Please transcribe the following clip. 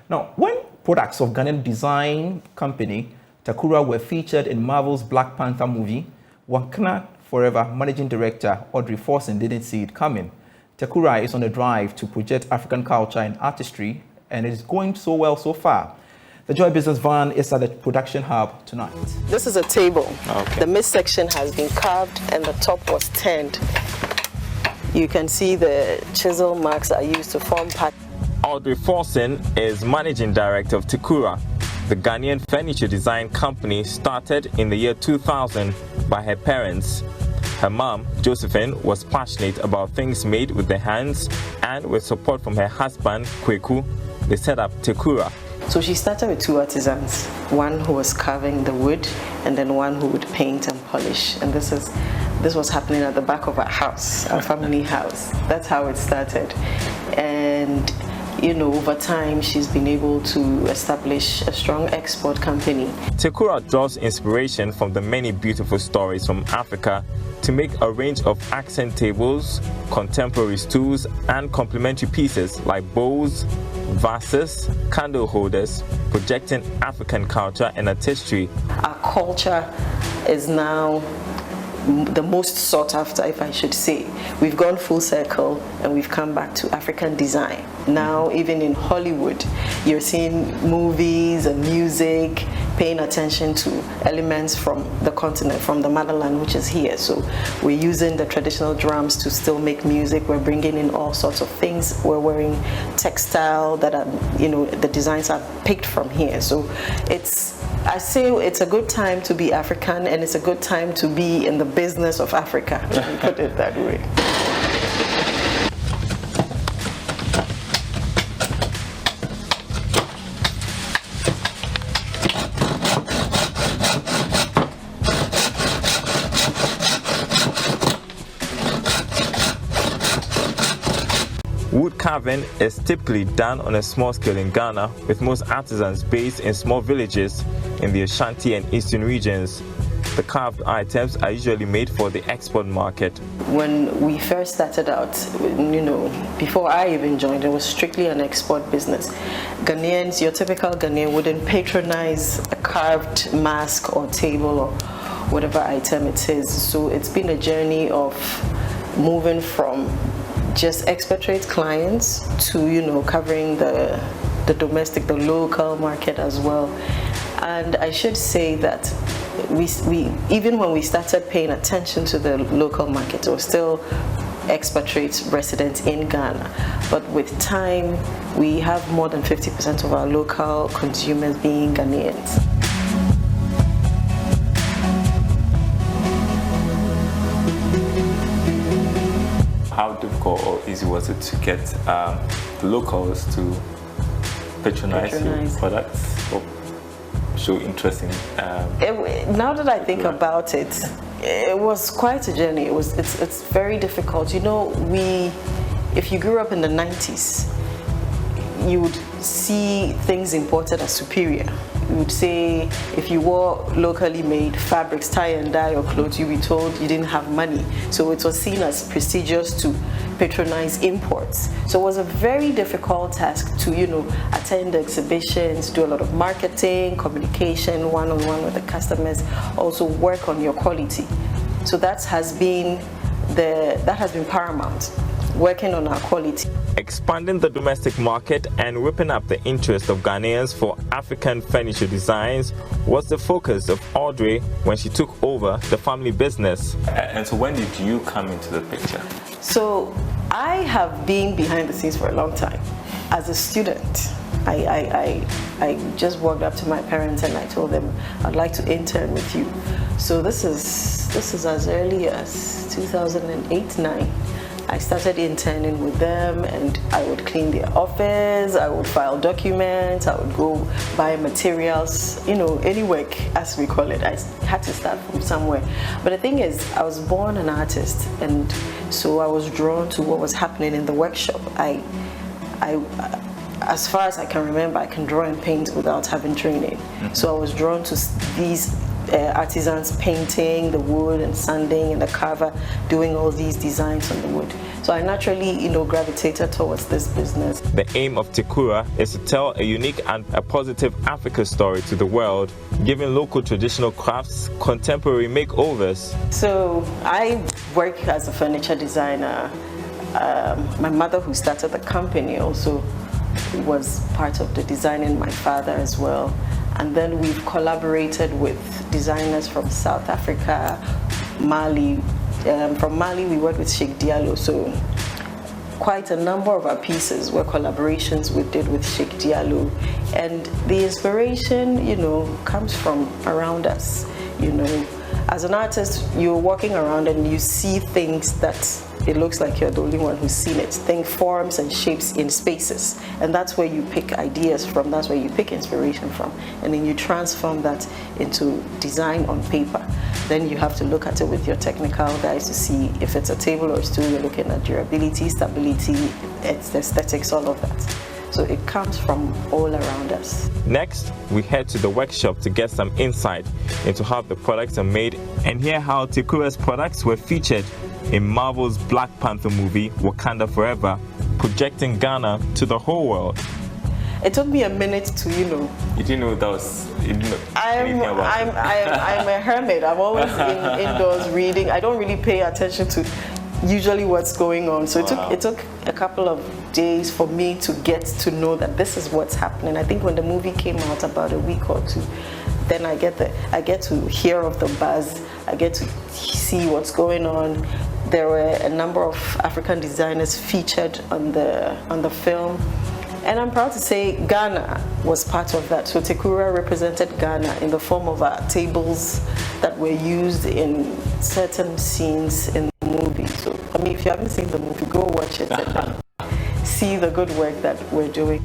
Now, when products of Ghanaian design company Tekura were featured in Marvel's Black Panther movie, Wakana Forever managing director Audrey Forson didn't see it coming. Tekura is on a drive to project African culture and artistry, and it is going so well so far. The Joy Business van is at the production hub tonight. This is a table. Okay. The midsection has been carved and the top was turned. You can see the chisel marks are used to form patterns. Audrey Forson is managing director of Tekura. The Ghanaian furniture design company started in the year 2000 by her parents. Her mom, Josephine, was passionate about things made with their hands, and with support from her husband, Kweku, they set up Tekura. So she started with two artisans, one who was carving the wood and then one who would paint and polish. And this was happening at the back of our house, our family house. That's how it started. And over time, she's been able to establish a strong export company. Tekura draws inspiration from the many beautiful stories from Africa to make a range of accent tables, contemporary stools, and complementary pieces like bowls, vases, candle holders, projecting African culture and artistry. Our culture is now the most sought after, if I should say. We've gone full circle and we've come back to African design. Now, even in Hollywood, you're seeing movies and music paying attention to elements from the continent, from the motherland, which is here. So we're using the traditional drums to still make music. We're bringing in all sorts of things. We're wearing textile that are, the designs are picked from here. So I say it's a good time to be African, and it's a good time to be in the business of Africa, let me put it that way. Wood carving is typically done on a small scale in Ghana, with most artisans based in small villages in the Ashanti and Eastern regions. The carved items are usually made for the export market. When we first started out, before I even joined, it was strictly an export business. Ghanaians, your typical Ghanaian wouldn't patronize a carved mask or table or whatever item it is. So it's been a journey of moving from just expatriate clients to covering the domestic, the local market as well. And I should say that we even when we started paying attention to the local market, it was still expatriate residents in Ghana. But with time, we have more than 50% of our local consumers being Ghanaians. How difficult or easy was it to get the locals to patronize your products or show interest in? Now that I think about it, it was quite a journey. It's very difficult. If you grew up in the 90s, you would see things imported as superior. You would say if you wore locally made fabrics, tie and dye or clothes, you'd be told you didn't have money. So it was seen as prestigious to patronize imports. So it was a very difficult task to, attend exhibitions, do a lot of marketing, communication, one-on-one with the customers, also work on your quality. So that has been paramount, working on our quality. Expanding the domestic market and whipping up the interest of Ghanaians for African furniture designs was the focus of Audrey when she took over the family business. And so when did you come into the picture? So I have been behind the scenes for a long time. As a student, I just walked up to my parents and I told them I'd like to intern with you. So this is as early as 2008-9. I started interning with them, and I would clean their office, I would file documents, I would go buy materials, any work as we call it. I had to start from somewhere. But the thing is, I was born an artist, and so I was drawn to what was happening in the workshop. As far as I can remember, I can draw and paint without having training. So I was drawn to these artisans painting the wood and sanding and the carver doing all these designs on the wood. So I naturally, gravitated towards this business. The aim of Tekura is to tell a unique and a positive Africa story to the world, giving local traditional crafts contemporary makeovers. So I work as a furniture designer. My mother, who started the company, also was part of the designing, my father as well. And then we've collaborated with designers from South Africa, Mali. From Mali, we worked with Sheikh Diallo. So quite a number of our pieces were collaborations we did with Sheikh Diallo. And the inspiration, comes from around us. As an artist, you're walking around and you see things that it looks like you're the only one who's seen it. Think forms and shapes in spaces. And that's where you pick ideas from, that's where you pick inspiration from. And then you transform that into design on paper. Then you have to look at it with your technical guys to see if it's a table or a stool. You're looking at durability, stability, aesthetics, all of that. So it comes from all around us. Next, we head to the workshop to get some insight into how the products are made and hear how Tekura's products were featured in Marvel's Black Panther movie, Wakanda Forever, projecting Ghana to the whole world. It took me a minute to, You didn't know that was... You didn't know anything about it. I'm a hermit. I'm always indoors reading. I don't really pay attention to usually what's going on. So it took a couple of days for me to get to know that this is what's happening. I think when the movie came out about a week or two, then I get to hear of the buzz. I get to see what's going on. There were a number of African designers featured on the film. And I'm proud to say Ghana was part of that. So Tekura represented Ghana in the form of our tables that were used in certain scenes in the movie. So, if you haven't seen the movie, go watch it and see the good work that we're doing.